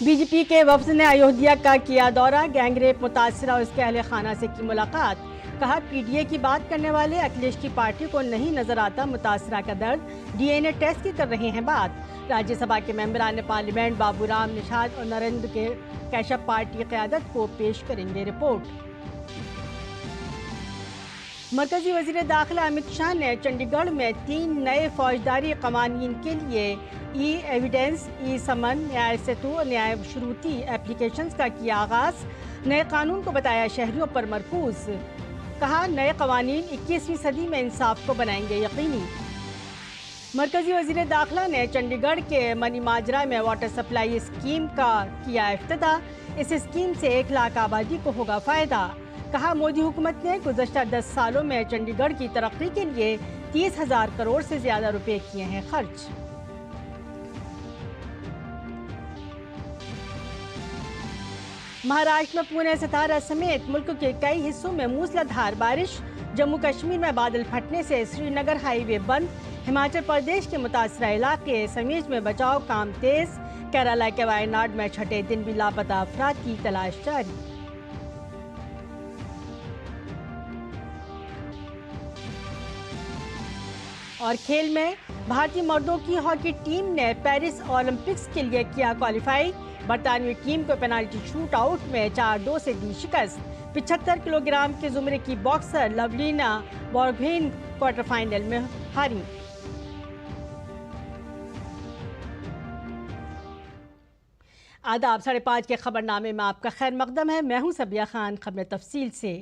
BJP के वफ्द ने अयोध्या का किया दौरा, गैंगरेप मुतासिरा और उसके अहले खाना से की मुलाकात। कहा, पीडीए की बात करने वाले अखिलेश की पार्टी को नहीं नजर आता मुतासिरा का दर्द, डीएनए टेस्ट की कर रहे हैं बात। राज्यसभा के मेंबरान पार्लियामेंट बाबूराम निषाद और नरेंद्र कैशप पार्टी क़यादत को पेश करेंगे रिपोर्ट। मरकजी वजीर दाखिला अमित शाह ने चंडीगढ़ में 3 नए फौजदारी कवानीन के लिए ई एविडेंस, ई समन, न्याय सेतु और न्याय शुरूती एप्लीकेशंस का किया आगाज। नए कानून को बताया शहरियों पर मरकूज। कहा, नए कवानीन 21वीं सदी में इंसाफ को बनाएंगे यकीनी। मरकजी वजीर दाखिला ने चंडीगढ़ के मनी माजरा में वाटर सप्लाई स्कीम का किया इफ्तिताह। इस स्कीम से 1 लाख आबादी को होगा फायदा। कहा, मोदी हुकूमत ने गुज़श्ता 10 सालों में चंडीगढ़ की तरक्की के लिए 30,000 करोड़ से ज्यादा रुपए किए हैं खर्च। महाराष्ट्र में पुणे, सतारा समेत मुल्क के कई हिस्सों में मूसलाधार बारिश। जम्मू कश्मीर में बादल फटने से श्रीनगर हाईवे बंद। हिमाचल प्रदेश के मुतासरा इलाके समीज में बचाव काम तेज। केरला के वायनाड में छठे दिन भी लापता अफराद की तलाश जारी। और खेल में भारतीय मर्दों की हॉकी टीम ने पेरिस ओलंपिक्स के लिए किया क्वालिफाई। बरतानवी टीम को पेनाल्टी शूट आउट में 4-2 से दी शिकस्त। 75 किलोग्राम के जुमरे की boxer Lovlina Borgohain quarter final में हारी। आदाब, 5:30 के खबरनामे में आपका खैर मकदम है। मैं हूं सबिया खान। खबर तफसील से।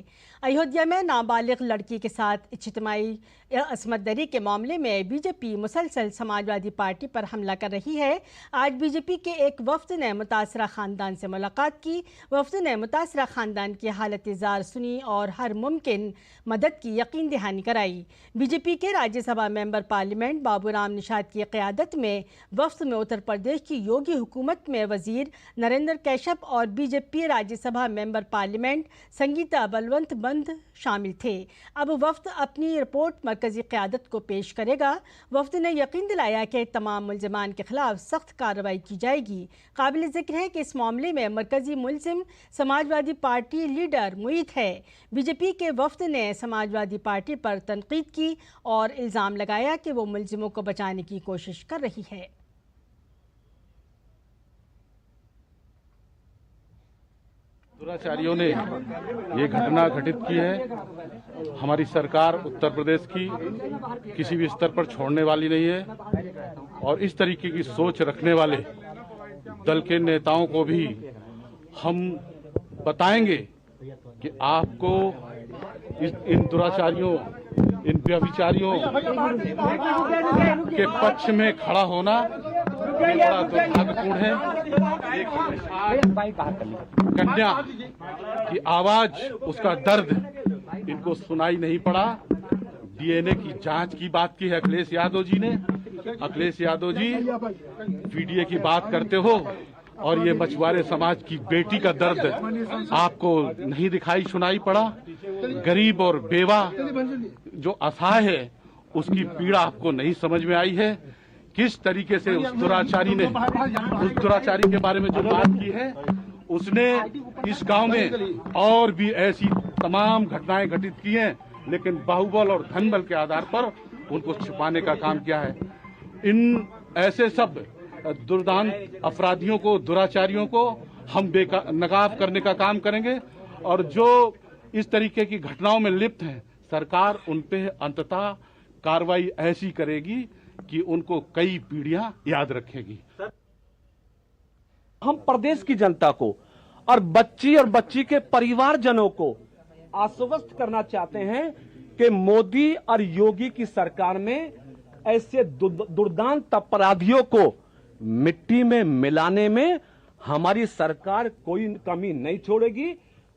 अयोध्या में नाबालिग लड़की के साथ इज्तिमाई असमत दरी के मामले में बीजेपी मुसलसल समाजवादी पार्टी पर हमला कर रही है। आज बीजेपी के एक वफ्द ने मुतासरा खानदान से मुलाकात की। वफ्द ने मुतासरा खानदान की हालत जार सुनी और हर मुमकिन मदद की यकीन दहानी कराई। बीजेपी के राज्यसभा मेंबर पार्लियामेंट बाबूराम निषाद की क़यादत में वफ्द में उत्तर प्रदेश की योगी हुकूमत में वजीर नरेंद्र कैशप और BJP Rajya Sabha member parliament Sangeeta Balwant बंद शामिल थे। अब वफ्द अपनी रिपोर्ट मरकजी क़यादत को पेश करेगा। वफ्द ने यकीन दिलाया कि तमाम मुल्ज़िमान के खिलाफ सख्त कार्रवाई की जाएगी। काबिल ज़िक्र है कि इस मामले में मरकजी मुल्ज़िम समाजवादी पार्टी लीडर मुईद है। बीजेपी के वफ्द ने समाजवादी पार्टी पर तनकीद की और इल्ज़ाम लगाया कि वो मुल्ज़िमों को बचाने की कोशिश कर रही है। दुराचारियों ने ये घटना घटित की है। हमारी सरकार उत्तर प्रदेश की किसी भी स्तर पर छोड़ने वाली नहीं है और इस तरीके की सोच रखने वाले दल के नेताओं को भी हम बताएंगे कि आपको इन दुराचारियों, इन व्यभिचारियों के पक्ष में खड़ा होना बड़ा दुर्भाग्यपूर्ण है। कन्या की आवाज, उसका दर्द इनको सुनाई नहीं पड़ा। डीएनए की जांच की बात की है अखिलेश यादव जी ने। अखिलेश यादव जी पीडीए की बात करते हो और ये मछुआरे समाज की बेटी का दर्द आपको नहीं दिखाई सुनाई पड़ा। गरीब और बेवा जो असहाय है उसकी पीड़ा आपको नहीं समझ में आई है। किस तरीके से उस दुराचारी के बारे में जो बात की है, उसने इस गांव में और भी ऐसी तमाम घटनाएं घटित की हैं, लेकिन बाहुबल और धनबल के आधार पर उनको छिपाने का काम किया है। इन ऐसे सब दुर्दांत अपराधियों को, दुराचारियों को हम नकाब करने का काम करेंगे और जो इस तरीके की घटनाओं में लिप्त हैं, सरकार उन पे अंततः कार्रवाई ऐसी करेगी कि उनको कई पीढ़ियां याद रखेगी। हम प्रदेश की जनता को और बच्ची के परिवारजनों को आश्वस्त करना चाहते हैं कि मोदी और योगी की सरकार में ऐसे दुर्दांत अपराधियों को मिट्टी में मिलाने में हमारी सरकार कोई कमी नहीं छोड़ेगी।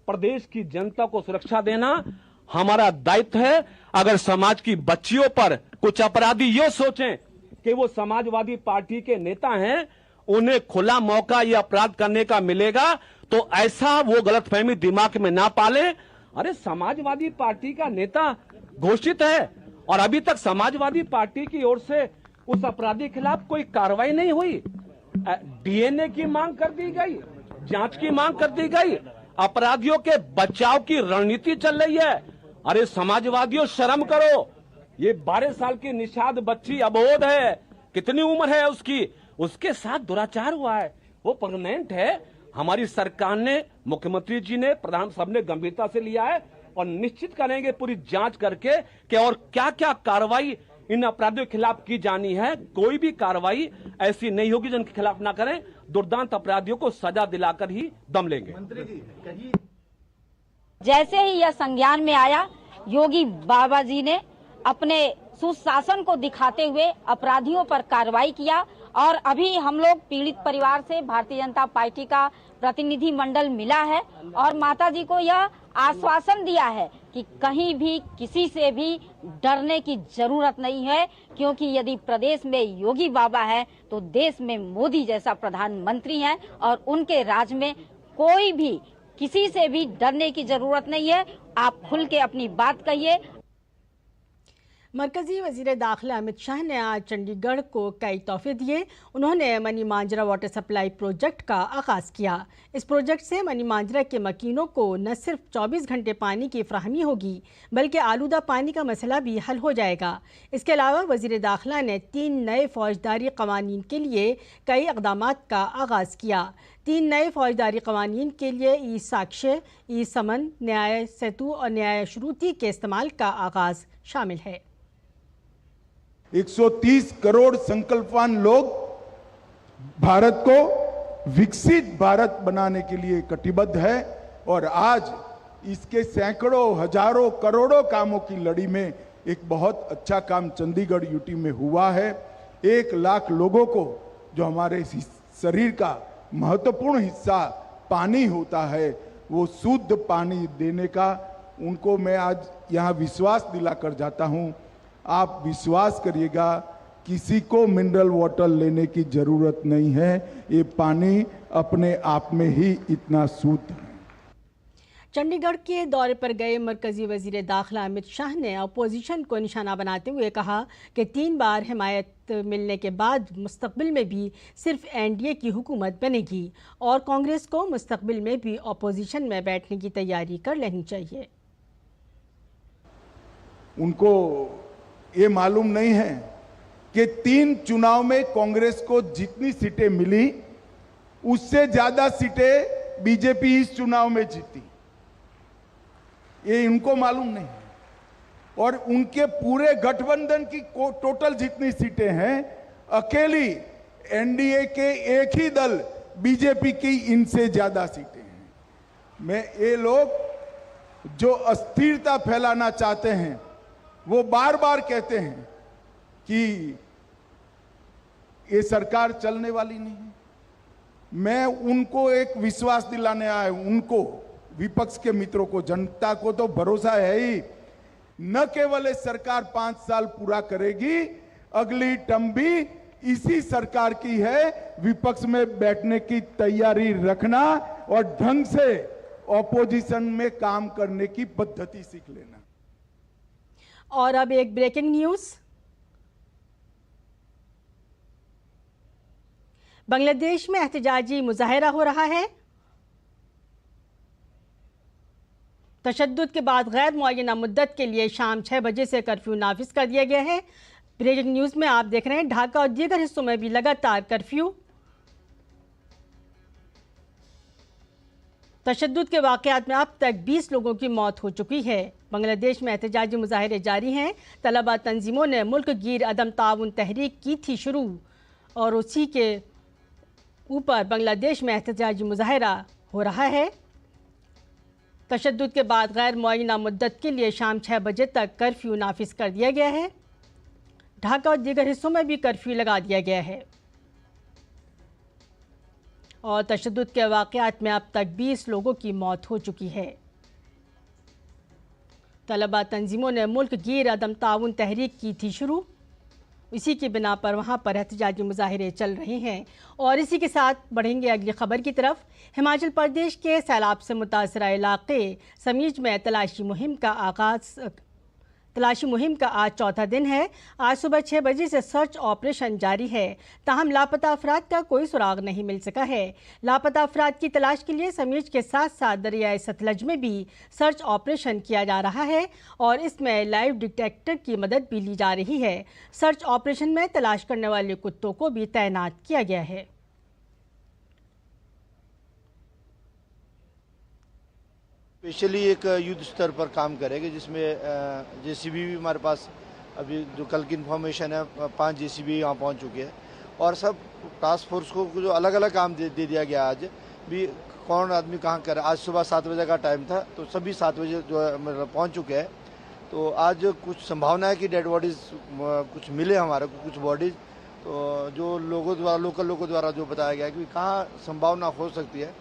प्रदेश की जनता को सुरक्षा देना हमारा दायित्व है। अगर समाज की बच्चियों पर कुछ अपराधी ये सोचें कि वो समाजवादी पार्टी के नेता हैं, उन्हें खुला मौका ये अपराध करने का मिलेगा, तो ऐसा वो गलतफहमी दिमाग में ना पाले। अरे समाजवादी पार्टी का नेता घोषित है और अभी तक समाजवादी पार्टी की ओर से उस अपराधी के खिलाफ कोई कार्रवाई नहीं हुई। डीएनए की मांग कर दी गई, जांच की मांग कर दी गई, अपराधियों के बचाव की रणनीति चल रही है। अरे समाजवादियों, शर्म करो। ये 12 साल की निषाद बच्ची अबोध है, कितनी उम्र है उसकी, उसके साथ दुराचार हुआ है, वो परमानेंट है। हमारी सरकार ने, मुख्यमंत्री जी ने, प्रधान साहब ने गंभीरता से लिया है और निश्चित करेंगे पूरी जांच करके कि और क्या क्या कार्रवाई इन अपराधियों के खिलाफ की जानी है। कोई भी कार्रवाई ऐसी नहीं होगी जिनके खिलाफ ना करें। दुर्दांत अपराधियों को सजा दिलाकर ही दम लेंगे। मंत्री जी कहिए। जैसे ही यह संज्ञान में आया, योगी बाबा जी ने अपने सुशासन को दिखाते हुए अपराधियों पर कार्रवाई किया और अभी हम लोग पीड़ित परिवार से भारतीय जनता पार्टी का प्रतिनिधि मंडल मिला है और माता जी को यह आश्वासन दिया है कि कहीं भी किसी से भी डरने की जरूरत नहीं है, क्योंकि यदि प्रदेश में योगी बाबा है तो देश में मोदी जैसा प्रधानमंत्री हैं और उनके राज में कोई भी किसी से भी डरने की जरूरत नहीं है। आप खुल के अपनी बात कहिए। मरकजी वजीर दाखिला अमित शाह ने आज चंडीगढ़ को कई तोहफे दिए। उन्होंने मनी मांजरा वाटर सप्लाई प्रोजेक्ट का आगाज़ किया। इस प्रोजेक्ट से मनी मांजरा के मकीनों को न सिर्फ 24 घंटे पानी की फ्राहमी होगी, बल्कि आलूदा पानी का मसला भी हल हो जाएगा। इसके अलावा वजीर दाखिला ने 3 नए फौजदारी कवानीन के लिए कई इक़दामात का आगाज़ किया। 3 नए फौजदारी कवानीन के लिए ई साक्ष्य, ई समन, न्याय सेतु और न्याय श्रुति के इस्तेमाल का आगाज़ शामिल है। 130 करोड़ संकल्पवान लोग भारत को विकसित भारत बनाने के लिए कटिबद्ध है और आज इसके सैकड़ों, हजारों, करोड़ों कामों की लड़ी में एक बहुत अच्छा काम चंडीगढ़ यूटी में हुआ है। 1 लाख लोगों को, जो हमारे शरीर का महत्वपूर्ण हिस्सा पानी होता है, वो शुद्ध पानी देने का उनको मैं आज यहाँ विश्वास दिलाकर जाता हूँ। आप विश्वास करिएगा, किसी को मिनरल वाटर लेने की जरूरत नहीं है। ये पानी अपने आप में ही इतना शुद्ध है। चंडीगढ़ के दौरे पर गए मरकजी वजीर दाखिला अमित शाह ने अपोजिशन को निशाना बनाते हुए कहा कि 3 बार हिमायत मिलने के बाद मुस्तकबिल में भी सिर्फ एनडीए की हुकूमत बनेगी और कांग्रेस को मुस्तकबिल में भी अपोजिशन में बैठने की तैयारी कर लेनी चाहिए। उनको ये मालूम नहीं है कि 3 चुनाव में कांग्रेस को जितनी सीटें मिली, उससे ज्यादा सीटें बीजेपी इस चुनाव में जीती। ये इनको मालूम नहीं है। और उनके पूरे गठबंधन की टोटल जितनी सीटें हैं, अकेली एनडीए के एक ही दल बीजेपी की इनसे ज्यादा सीटें हैं। मैं ये लोग जो अस्थिरता फैलाना चाहते हैं, वो बार बार कहते हैं कि ये सरकार चलने वाली नहीं है। मैं उनको एक विश्वास दिलाने आया हूं, उनको, विपक्ष के मित्रों को, जनता को तो भरोसा है ही। न केवल ये सरकार 5 साल पूरा करेगी, अगली टर्म भी इसी सरकार की है। विपक्ष में बैठने की तैयारी रखना और ढंग से ऑपोजिशन में काम करने की पद्धति सीख लेना। और अब एक ब्रेकिंग न्यूज़। बांग्लादेश में एहतजाजी मुजाहिरा हो रहा है। तशद्दुद के बाद गैर मुअय्यना मुद्दत के लिए शाम 6 बजे से कर्फ्यू नाफिज कर दिया गया है। ब्रेकिंग न्यूज़ में आप देख रहे हैं, ढाका और दीगर हिस्सों में भी लगातार कर्फ्यू। तशद्दुद के वाक़यात में अब तक 20 लोगों की मौत हो चुकी है। बांग्लादेश में एहतजाजी मुजाहिरे जारी हैं। तलबा तंजीमों ने मुल्क गिर अदम ताउन तहरीक की थी शुरू और उसी के ऊपर बांग्लादेश में एहतजाजी मुजाहिरा हो रहा है। तशद्दुद के बाद गैर मुअय्यना मुद्दत के लिए शाम 6 बजे तक कर्फ्यू नाफिज कर दिया गया है। ढाका और दीगर हिस्सों में भी कर्फ्यू लगा दिया गया है और तशद्दुद के वाक़यात में अब तक 20 लोगों की मौत हो चुकी है। तलबा तंजीमों ने मुल्क गिर अदम ताउन तहरीक की थी शुरू, इसी की बिना पर वहाँ पर एहतजाजी मुजाहिरे चल रहे हैं। और इसी के साथ बढ़ेंगे अगली खबर की तरफ। हिमाचल प्रदेश के सैलाब से मुतासरा इलाके समीज में तलाशी मुहिम का आगाज़ तलाशी मुहिम का आज चौथा दिन है। आज सुबह 6 बजे से सर्च ऑपरेशन जारी है। ताहम लापता अफराद का कोई सुराग नहीं मिल सका है। लापता अफराद की तलाश के लिए समीज के साथ साथ दरियाए सतलज में भी सर्च ऑपरेशन किया जा रहा है और इसमें लाइव डिटेक्टर की मदद भी ली जा रही है। सर्च ऑपरेशन में तलाश करने वाले कुत्तों को भी तैनात किया गया है। स्पेशली एक युद्ध स्तर पर काम करेंगे, जिसमें जेसीबी भी हमारे पास अभी जो कल की इन्फॉर्मेशन है 5 जेसीबी यहाँ पहुँच चुके हैं और सब टास्क फोर्स को जो अलग अलग काम दे दिया गया। आज भी कौन आदमी कहाँ कर, आज सुबह 7 बजे का टाइम था तो सभी 7 बजे जो है मतलब पहुँच चुके हैं। तो आज कुछ संभावना है कि डेड बॉडीज कुछ मिले हमारे को, कुछ बॉडीज तो जो लोकल लोगों द्वारा जो बताया गया कि कहाँ संभावना हो सकती है,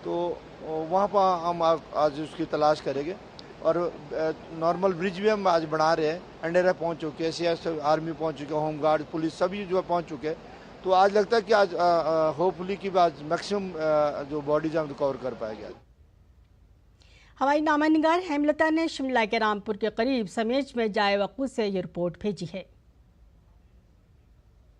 तो वहाँ पर हम आज उसकी तलाश करेंगे। और नॉर्मल ब्रिज भी हम आज बना रहे हैं। एनडीआरएफ पहुँच चुके हैं, सीएस आर्मी पहुँच चुके हैं, होमगार्ड पुलिस सभी जो है पहुँच चुके हैं। तो आज लगता है कि आज होपफुली कि आज मैक्सिमम जो बॉडीज हम रिकवर कर पाएंगे। हमारी नामा निगार हेमलता ने शिमला के रामपुर के करीब समेज में जाए वक़ूअ से ये रिपोर्ट भेजी है।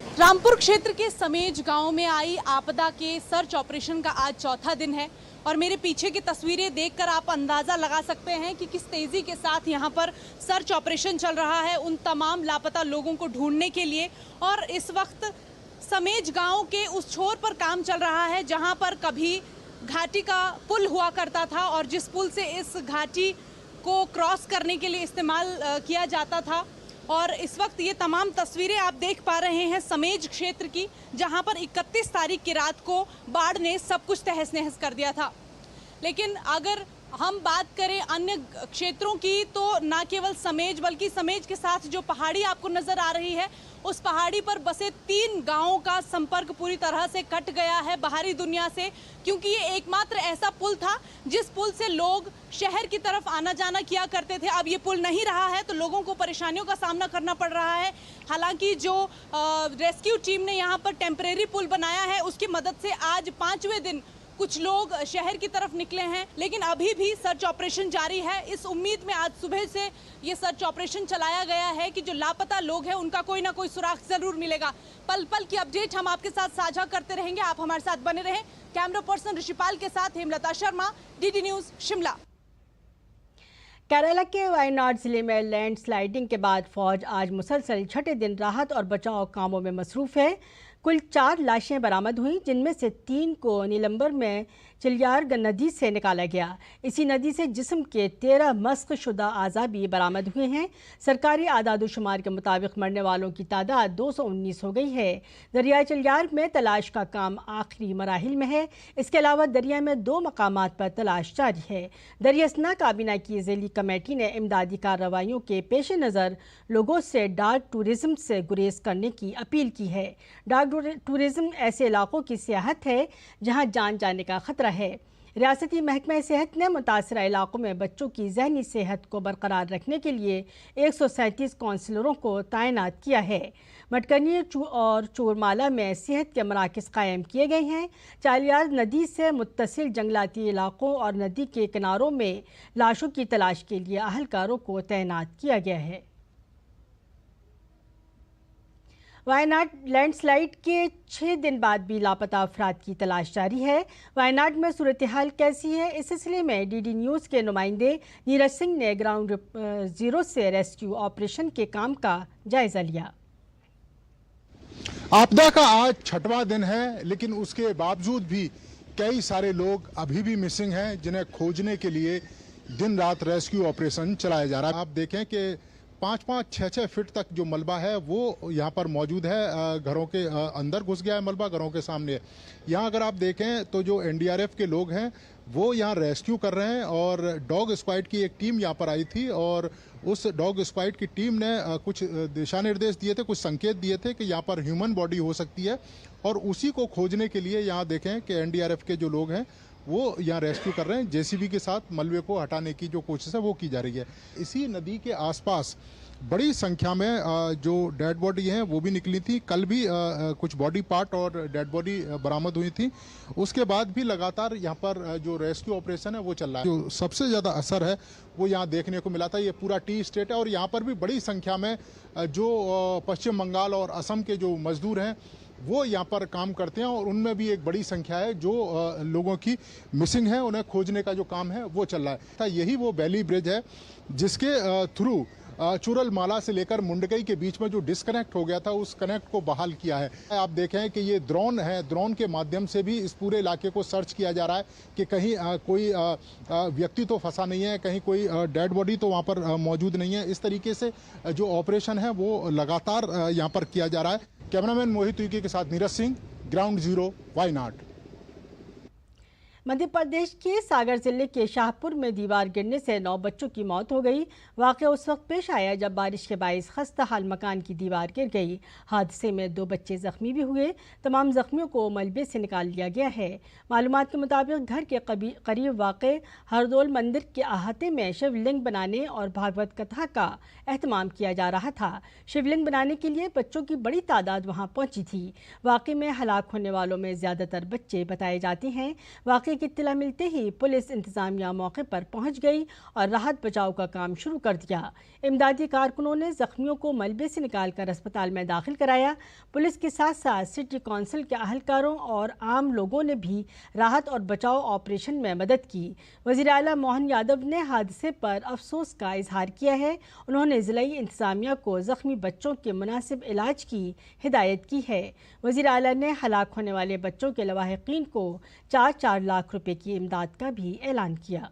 रामपुर क्षेत्र के समेज गांव में आई आपदा के सर्च ऑपरेशन का आज चौथा दिन है और मेरे पीछे की तस्वीरें देखकर आप अंदाजा लगा सकते हैं कि किस तेजी के साथ यहां पर सर्च ऑपरेशन चल रहा है उन तमाम लापता लोगों को ढूंढने के लिए। और इस वक्त समेज गांव के उस छोर पर काम चल रहा है जहां पर कभी घाटी का पुल हुआ करता था और जिस पुल से इस घाटी को क्रॉस करने के लिए इस्तेमाल किया जाता था। और इस वक्त ये तमाम तस्वीरें आप देख पा रहे हैं समेज क्षेत्र की, जहां पर 31 तारीख की रात को बाढ़ ने सब कुछ तहस नहस कर दिया था। लेकिन अगर हम बात करें अन्य क्षेत्रों की तो ना केवल समेज बल्कि समेज के साथ जो पहाड़ी आपको नजर आ रही है उस पहाड़ी पर बसे 3 गांवों का संपर्क पूरी तरह से कट गया है बाहरी दुनिया से, क्योंकि ये एकमात्र ऐसा पुल था जिस पुल से लोग शहर की तरफ आना जाना किया करते थे। अब ये पुल नहीं रहा है तो लोगों को परेशानियों का सामना करना पड़ रहा है। हालांकि जो रेस्क्यू टीम ने यहाँ पर टेम्परेरी पुल बनाया है उसकी मदद से आज 5वें दिन कुछ लोग शहर की तरफ निकले हैं, लेकिन अभी भी सर्च ऑपरेशन जारी है। इस उम्मीद में आज सुबह से ये सर्च ऑपरेशन चलाया गया है कि जो लापता लोग हैं उनका कोई ना कोई सुराग जरूर मिलेगा। पल पल की अपडेट हम आपके साथ साझा करते रहेंगे, आप हमारे साथ बने रहें। कैमरा पर्सन ऋषिपाल के साथ हेमलता शर्मा, डीडी न्यूज शिमला। केरला के वायनाड जिले में लैंडस्लाइडिंग के बाद फौज आज मुसलसल छठे दिन राहत और बचाव कामों में मसरूफ है। कुल 4 लाशें बरामद हुई, जिनमें से 3 को नीलंबर में चिलियार नदी से निकाला गया। इसी नदी से जिस्म के 13 मस्क शुदा आज़ा भी बरामद हुए हैं। सरकारी आदादोशुमार के मुताबिक मरने वालों की तादाद 219 हो गई है। दरिया चिलियार में तलाश का काम आखिरी मराहिल में है। इसके अलावा दरिया में 2 मकामात पर तलाश जारी है। दरियासना काबीना की ज़ैली कमेटी ने इमदादी कार्रवाइयों के पेश नज़र लोगों से डार्क टूरिज़्म से गुरेज करने की अपील की है। डार्क टूरिज़्म ऐसे इलाकों की सियाहत है जहां जान जाने का खतरा है। रियासती महकमा सेहत ने मुतासरा इलाकों में बच्चों की जहनी सेहत को बरकरार रखने के लिए 137 काउंसलरों को तैनात किया है। मटकनी और चोरमाला में सेहत के मराकज़ कायम किए गए हैं। चालियार नदी से मुत्तसिल जंगलाती इलाकों और नदी के किनारों में लाशों की तलाश के लिए अहलकारों को तैनात किया गया है। वायनाड लैंडस्लाइड के 6 दिन बाद भी लापता अफराद की तलाश जारी है। वायनाड में सूरत हाल कैसी है, इस सिलसिले में डीडी न्यूज़ के नुमाइंदे नीरज सिंह ने ग्राउंड जीरो से रेस्क्यू ऑपरेशन के काम का जायजा लिया। आपदा का आज 6वां दिन है, लेकिन उसके बावजूद भी कई सारे लोग अभी भी मिसिंग हैं, जिन्हें खोजने के लिए दिन रात रेस्क्यू ऑपरेशन चलाया जा रहा है। आप देखें कि 5-5, 6-6 फीट तक जो मलबा है वो यहाँ पर मौजूद है। घरों के अंदर घुस गया है मलबा, घरों के सामने। यहाँ अगर आप देखें तो जो एनडीआरएफ के लोग हैं वो यहाँ रेस्क्यू कर रहे हैं और डॉग स्क्वाड की एक टीम यहाँ पर आई थी और उस डॉग स्क्वाड की टीम ने कुछ दिशा निर्देश दिए थे, कुछ संकेत दिए थे कि यहाँ पर ह्यूमन बॉडी हो सकती है और उसी को खोजने के लिए यहाँ देखें कि एनडीआरएफ के जो लोग हैं वो यहाँ रेस्क्यू कर रहे हैं। जेसीबी के साथ मलबे को हटाने की जो कोशिश है वो की जा रही है। इसी नदी के आसपास बड़ी संख्या में जो डेड बॉडी हैं वो भी निकली थी। कल भी कुछ बॉडी पार्ट और डेड बॉडी बरामद हुई थी। उसके बाद भी लगातार यहाँ पर जो रेस्क्यू ऑपरेशन है वो चल रहा है। जो सबसे ज़्यादा असर है वो यहाँ देखने को मिला था। ये पूरा टी स्टेट है और यहाँ पर भी बड़ी संख्या में जो पश्चिम बंगाल और असम के जो मजदूर हैं वो यहाँ पर काम करते हैं और उनमें भी एक बड़ी संख्या है जो लोगों की मिसिंग है। उन्हें खोजने का जो काम है वो चल रहा है। यही वो बैली ब्रिज है जिसके थ्रू चुरलमाला से लेकर मुंडकई के बीच में जो डिस्कनेक्ट हो गया था उस कनेक्ट को बहाल किया है। आप देखें कि ये ड्रोन है, ड्रोन के माध्यम से भी इस पूरे इलाके को सर्च किया जा रहा है कि कहीं कोई व्यक्ति तो फंसा नहीं है, कहीं कोई डेड बॉडी तो वहाँ पर मौजूद नहीं है। इस तरीके से जो ऑपरेशन है वो लगातार यहाँ पर किया जा रहा है। कैमरामैन मोहित उइके के साथ नीरज सिंह, ग्राउंड जीरो, वायनाड। मध्य प्रदेश के सागर जिले के शाहपुर में दीवार गिरने से 9 बच्चों की मौत हो गई। वाक़या उस वक्त पेश आया जब बारिश के बायस खस्ता हाल मकान की दीवार गिर गई। हादसे में 2 बच्चे जख्मी भी हुए। तमाम जख्मियों को मलबे से निकाल लिया गया है। मालूमात के मुताबिक घर के करीब वाक़ हरदोल मंदिर के अहाते में शिवलिंग बनाने और भागवत कथा का एहतमाम किया जा रहा था। शिवलिंग बनाने के लिए बच्चों की बड़ी तादाद वहाँ पहुँची थी। वाक़े में हलाक होने वालों में ज़्यादातर बच्चे बताए जाते हैं। वाक़े की इत्तला मिलते ही पुलिस इंतजामिया मौके पर पहुंच गई और राहत बचाव का काम शुरू कर दिया। इमदादी कारकुनों ने जख्मियों को मलबे से निकालकर अस्पताल में दाखिल कराया। पुलिस के साथ साथ सिटी काउंसिल के अहलकारों और आम लोगों ने भी राहत और बचाव ऑपरेशन में मदद की। वज़ीर आला मोहन यादव ने हादसे पर अफसोस का इजहार किया है। उन्होंने ज़िलाई इंतजामिया को ज़ख्मी बच्चों के मुनासिब इलाज की हिदायत की है। वज़ीर आला ने हलाक होने वाले बच्चों के लवाहिकीन को 4-4 लाख रुपए की इमदाद का भी ऐलान किया।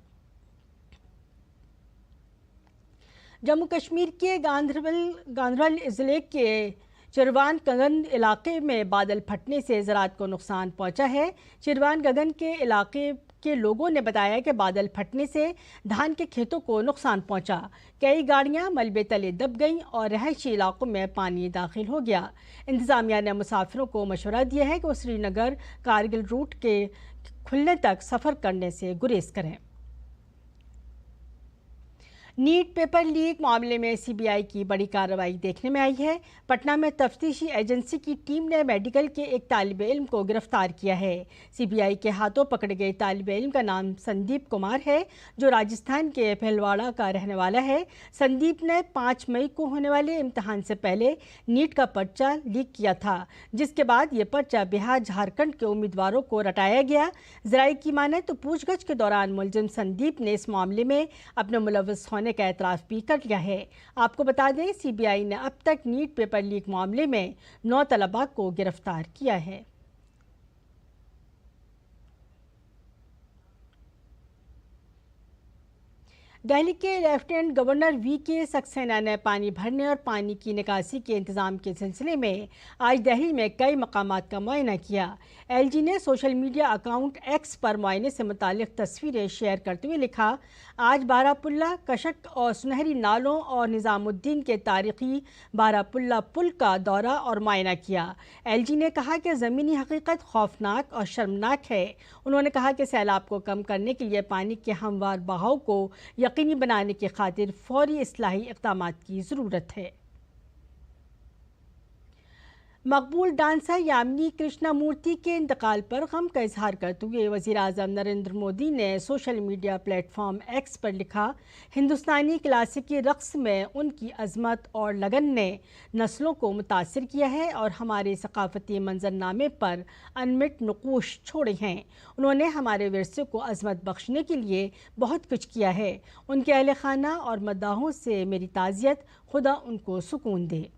जम्मू कश्मीर के गांधरबल ज़िले के चिरवान गगन इलाके में बादल फटने से ज़राअत को नुकसान पहुंचा है। चिरवान गगन के इलाके के लोगों ने बताया कि बादल फटने से धान के खेतों को नुकसान पहुंचा। कई गाड़ियां मलबे तले दब गईं और रहायशी इलाकों में पानी दाखिल हो गया। इंतज़ामिया ने मुसाफिरों को मशवरा दिया है कि वो श्रीनगर कारगिल रूट के खुलने तक सफ़र करने से गुरेज करें। नीट पेपर लीक मामले में सीबीआई की बड़ी कार्रवाई देखने में आई है। पटना में तफ्तीशी एजेंसी की टीम ने मेडिकल के एक तालिब इल्म को गिरफ्तार किया है। सीबीआई के हाथों पकड़े गए तालिब इल्म का नाम संदीप कुमार है, जो राजस्थान के भीलवाड़ा का रहने वाला है। संदीप ने 5 मई को होने वाले इम्तिहान से पहले नीट का पर्चा लीक किया था, जिसके बाद ये पर्चा बिहार झारखंड के उम्मीदवारों को रटाया गया। ज़राए की माने तो पूछगछ के दौरान मुलजिम संदीप ने इस मामले में अपने मुलव्वस होने का एतराफ़ भी कर लिया है। आपको बता दें, सीबीआई ने अब तक नीट पेपर लीक मामले में 9 तलबा को गिरफ्तार किया है। दिल्ली के लेफ्टिनेंट गवर्नर वीके सक्सेना ने पानी भरने और पानी की निकासी के इंतजाम के सिलसिले में आज दिल्ली में कई मकामात का मुआयना किया। एलजी ने सोशल मीडिया अकाउंट एक्स पर मुआयने से मुतालिक तस्वीरें शेयर करते हुए लिखा, आज बारापुल्ला, कशक और सुनहरी नालों और निज़ामुद्दीन के तारीखी बारापुल्ला पुल का दौरा और मुआयना किया। एलजी ने कहा कि ज़मीनी हकीकत खौफनाक और शर्मनाक है। उन्होंने कहा कि सैलाब को कम करने के लिए पानी के हमवार बहाव को यकीनी बनाने की खातिर फौरी इस्लाही इक़दामात की ज़रूरत है। मकबूल डांसर यामिनी कृष्णमूर्ति के इंतकाल पर गम का इजहार करते हुए वज़ीर आज़म नरेंद्र मोदी ने सोशल मीडिया प्लेटफॉर्म एक्स पर लिखा, हिंदुस्तानी क्लासिकी रक़्स में उनकी अज़मत और लगन ने नस्लों को मुतासिर किया है और हमारे सकाफ़ती मंजरनामे पर अनमिट नक़ूश छोड़े हैं। उन्होंने हमारे विरसे को अज़मत बख्शने के लिए बहुत कुछ किया है। उनके अहले खाना और मद्दाहों से मेरी ताज़ियत, खुदा उनको सुकून दे।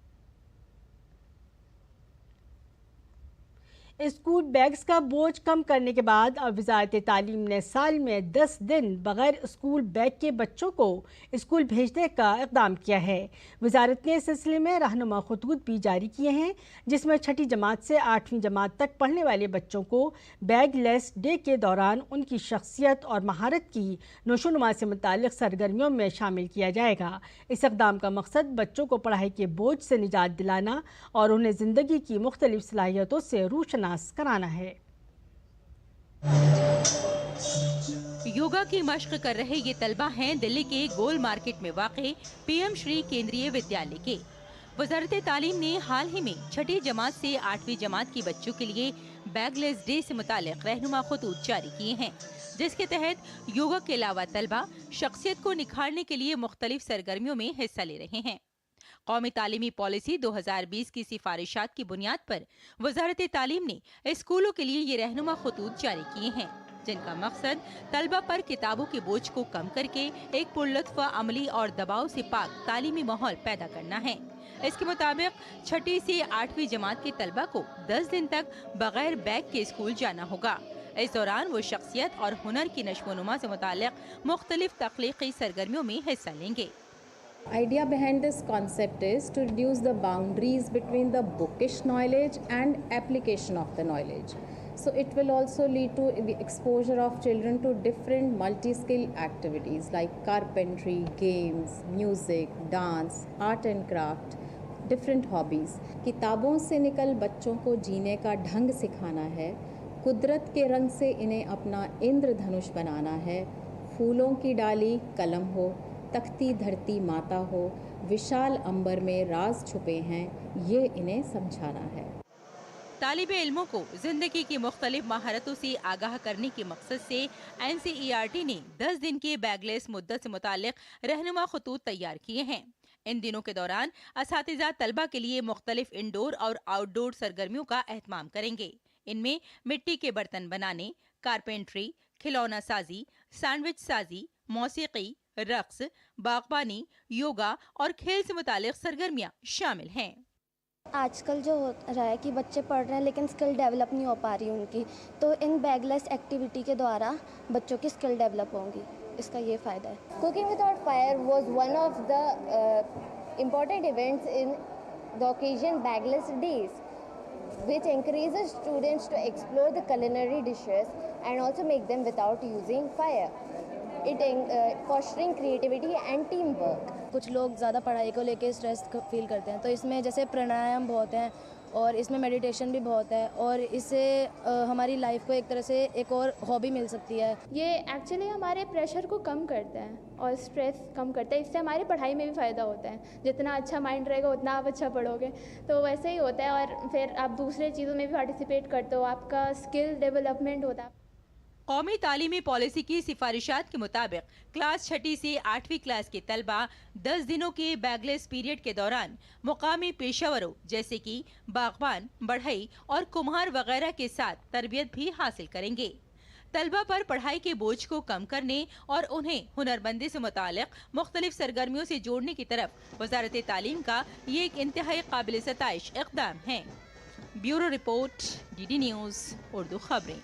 स्कूल बैग्स का बोझ कम करने के बाद अब वज़ारत तालीम ने साल में 10 दिन बग़ैर स्कूल बैग के बच्चों को स्कूल भेजने का इक़दाम किया है। वज़ारत ने इस सिलसिले में रहनुमा खतूत भी जारी किए हैं, जिसमें 6ठी जमात से 8वीं जमात तक पढ़ने वाले बच्चों को बैग लेस डे के दौरान उनकी शख्सियत और महारत की नशोनुमा से मुताल्लिक़ सरगर्मियों में शामिल किया जाएगा। इस इक़दाम का मकसद बच्चों को पढ़ाई के बोझ से निजात दिलाना और उन्हें ज़िंदगी की मुख्तलिफ सलाहियतों से रूशनास कराना है। योगा की मशक कर रहे ये तलबा हैं दिल्ली के गोल मार्केट में वाक़े पीएम श्री केंद्रीय विद्यालय के। वजारत तालीम ने हाल ही में 6ठी जमात से 8वीं जमात के बच्चों के लिए बैगलेस डे से मुतालिक रहनुमा खतूत जारी किए हैं, जिसके तहत योगा के अलावा तलबा शख्सियत को निखारने के लिए मुख्तलिफ सरगर्मियों में हिस्सा ले रहे हैं। कौमी तालीमी पॉलिसी 2020 की सिफारिशात की बुनियाद पर वजारत तालीम ने स्कूलों के लिए ये रहनुमा खतूत जारी किए हैं, जिनका मकसद तलबा पर किताबों के बोझ को कम करके एक पुरलुत्फ अमली और दबाव से पाक तालीमी माहौल पैदा करना है। इसके मुताबिक 6ठी से 8वीं जमात के तलबा को 10 दिन तक बगैर बैग के स्कूल जाना होगा। इस दौरान वो शख्सियत और हुनर की नशोनुमा से मुतालिक मुख्तलिफ तख्लीकी सरगर्मियों में हिस्सा लेंगे। Idea behind this concept is to reduce the boundaries between the bookish knowledge and application of the knowledge. So it will also lead to the exposure of children to different multi-skill activities like carpentry, games, music, dance, art and craft, different hobbies. किताबों से निकल बच्चों को जीने का ढंग सिखाना है, कुदरत के रंग से इन्हें अपना इंद्रधनुष बनाना है, फूलों की डाली कलम हो, तख्ती धरती माता हो, विशाल अंबर में राज छुपे हैं, ये इन्हें समझाना है। तालिबे इल्मों को जिंदगी की मुख्तलिफ महारतों से आगाह करने के मकसद से NCERT ने 10 दिन के बैगलेस मुद्दत से मुतालिक रहनुमा खतूत तैयार किए हैं। इन दिनों के दौरान असातिज़ा तलबा के लिए मुख्तलिफ इंडोर और आउटडोर सरगर्मियों का एहतमाम करेंगे। इनमें मिट्टी के बर्तन बनाने, कारपेंट्री, खिलौना साजी, सैंडविच साजी, मौसीकी, रक्स, बागबानी, योगा और खेल से मुतालिक सरगर्मियां शामिल हैं। आजकल जो हो रहा है कि बच्चे पढ़ रहे हैं लेकिन स्किल डेवलप नहीं हो पा रही उनकी, तो इन बैगलेस एक्टिविटी के द्वारा बच्चों की स्किल डेवलप होंगी, इसका ये फ़ायदा है। Cooking without fire was one of the important events in the occasion bagless days, which encourages students to explore the culinary dishes and also make them without using fire. It fostering creativity and teamwork. कुछ लोग ज़्यादा पढ़ाई को लेके stress feel करते हैं, तो इसमें जैसे प्राणायाम बहुत हैं और इसमें मेडिटेशन भी बहुत है और इससे हमारी लाइफ को एक तरह से एक और हॉबी मिल सकती है। ये एक्चुअली हमारे प्रेशर को कम करता है और स्ट्रेस कम करता है, इससे हमारी पढ़ाई में भी फ़ायदा होता है। जितना अच्छा माइंड रहेगा उतना आप अच्छा पढ़ोगे, तो वैसे ही होता है और फिर आप दूसरे चीज़ों में भी पार्टिसिपेट करते हो, आपका स्किल डेवलपमेंट होता है। कौमी तालीमी पॉलिसी की सिफारिशात के मुताबिक क्लास 6ठी से 8वीं क्लास के तलबा 10 दिनों के बैगलेस पीरियड के दौरान मुकामी पेशावरों जैसे कि बागबान, बढ़ई और कुम्हार वगैरह के साथ तरबियत भी हासिल करेंगे। तलबा पर पढ़ाई के बोझ को कम करने और उन्हें हुनरमंदी से मुतालिक मुख्तलिफ सरगर्मियों से जोड़ने की तरफ वजारत तालीम का ये एक इंतहाई काबिल सताइश इक़दाम है। Bureau report, DD news Urdu खबरें।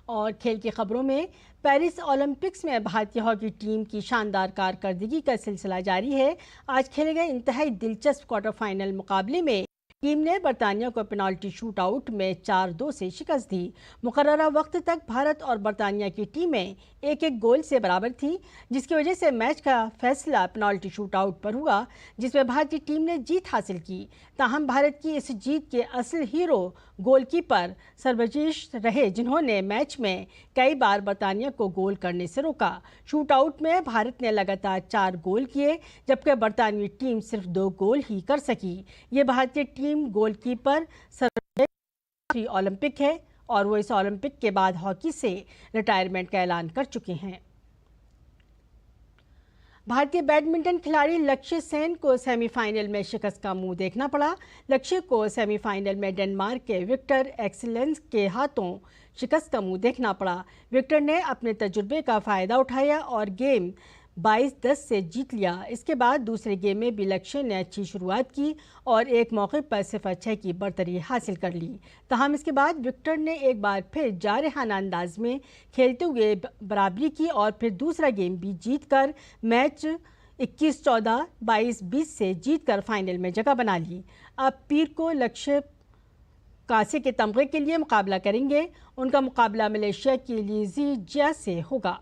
और खेल की खबरों में पेरिस ओलंपिक्स में भारतीय हॉकी टीम की शानदार कारकर्दगी का सिलसिला जारी है। आज खेले गए इंतहाई दिलचस्प क्वार्टर फाइनल मुकाबले में टीम ने बरतानिया को पेनाल्टी शूट आउट में 4-2 से शिकस्त दी। मुकर्ररा वक्त तक भारत और बरतानिया की टीमें 1-1 गोल से बराबर थी, जिसकी वजह से मैच का फैसला पेनाल्टी शूट आउट पर हुआ, जिसमें भारतीय टीम ने जीत हासिल की। ताहम भारत की इस जीत के असल हीरो गोलकीपर सर्वजिश रहे, जिन्होंने मैच में कई बार बरतानिया को गोल करने से रोका। शूट आउट में भारत ने लगातार 4 गोल किए, जबकि बरतानवी टीम सिर्फ 2 गोल ही कर सकी। ये भारतीय टीम गोलकीपर सर्वश्रेष्ठ ओलंपिक है और वो इस ओलंपिक के बाद हॉकी से रिटायरमेंट का ऐलान कर चुके हैं। भारतीय बैडमिंटन खिलाड़ी लक्ष्य सेन को सेमीफाइनल में शिकस्त का मुंह देखना पड़ा। लक्ष्य को सेमीफाइनल में डेनमार्क के विक्टर एक्सेलेंस के हाथों शिकस्त का मुंह देखना पड़ा। विक्टर ने अपने तजुर्बे का फ़ायदा उठाया और गेम 22-10 से जीत लिया। इसके बाद दूसरे गेम में भी लक्ष्य ने अच्छी शुरुआत की और एक मौके पर 0-6 की बढ़तरी हासिल कर ली। ताहम इसके बाद विक्टर ने एक बार फिर जारहाना अंदाज में खेलते हुए बराबरी की और फिर दूसरा गेम भी जीतकर मैच 21-14, 22-20 से जीतकर फाइनल में जगह बना ली। अब पीर को लक्ष्य कांसे के तमगे के लिए मुकाबला करेंगे। उनका मुकाबला मलेशिया की लीजिया से होगा।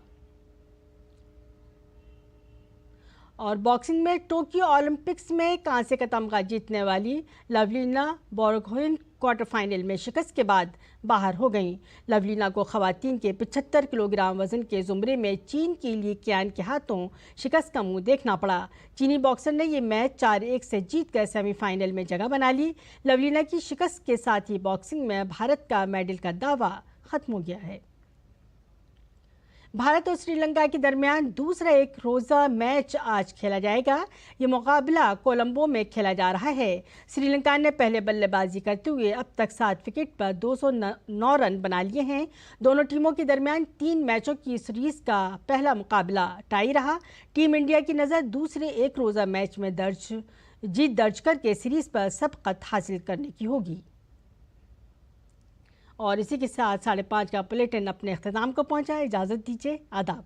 और बॉक्सिंग में टोक्यो ओलंपिक्स में कांस्य का तमगा जीतने वाली लवलीना बोरगोहेन क्वार्टर फाइनल में शिकस्त के बाद बाहर हो गईं। लवलीना को खवातीन के 75 किलोग्राम वजन के जुमरे में चीन की ली कियान के हाथों शिकस्त का मुंह देखना पड़ा। चीनी बॉक्सर ने ये मैच 4-1 से जीतकर सेमीफाइनल में जगह बना ली। लवलीना की शिकस्त के साथ ही बॉक्सिंग में भारत का मेडल का दावा खत्म हो गया है। भारत और श्रीलंका के दरमियान दूसरा एक रोज़ा मैच आज खेला जाएगा। ये मुकाबला कोलंबो में खेला जा रहा है। श्रीलंका ने पहले बल्लेबाजी करते हुए अब तक 7 विकेट पर 209 रन बना लिए हैं। दोनों टीमों के दरमियान 3 मैचों की सीरीज का पहला मुकाबला टाई रहा। टीम इंडिया की नज़र दूसरे एक रोज़ा मैच में जीत दर्ज करके सीरीज पर सबकत हासिल करने की होगी। और इसी के साथ 5:30 का बुलेटिन अपने अख्ताम को पहुंचा। इजाज़त दीजिए। आदाब।